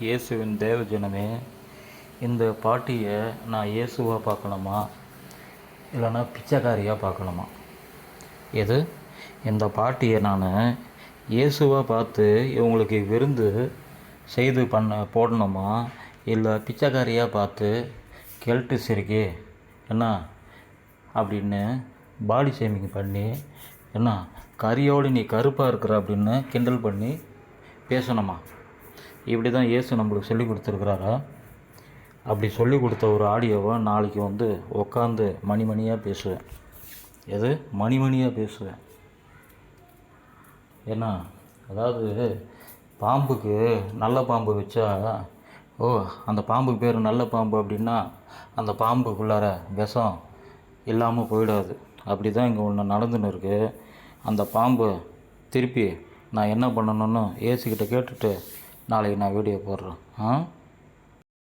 இயேசுவின் தேவஜனமே, இந்த பாட்டியை நான் இயேசுவாக பார்க்கலாமா இல்லைன்னா பிச்சைக்காரியாக பார்க்கலாமா? எது இந்த பாட்டியை நான் இயேசுவாக பார்த்து இவங்களுக்கு விருந்து செய்து போடணுமா, இல்லை பிச்சைக்காரியாக பார்த்து கெல்ட்டு சிரிக்கி என்ன அப்படின்னு பாடி ஷேமிங் பண்ணி என்ன கறியோடு நீ கருப்பாக இருக்கிற அப்படின்னு கிண்டல் பண்ணி பேசணுமா? இப்படி தான் இயேசு நம்மளுக்கு சொல்லி கொடுத்துருக்குறாரா? அப்படி சொல்லி கொடுத்த ஒரு ஆடியோவை நாளைக்கு உட்காந்து மணிமணியாக பேசுவேன். எது மணிமணியாக பேசுவேன். ஏன்னா அதாவது பாம்புக்கு நல்ல பாம்பு வச்சா அந்த பாம்புக்கு பேர் நல்ல பாம்பு அப்படின்னா அந்த பாம்புக்குள்ளார விஷம் இல்லாமல் போயிடாது. அப்படி தான் இங்கே ஒன்று நடந்துன்னு இருக்குது. அந்த பாம்பு திருப்பி நான் என்ன பண்ணணும்னு ஏசுக்கிட்ட கேட்டுட்டு நாளைக்கு நான் வீடியோ போடுறேன்.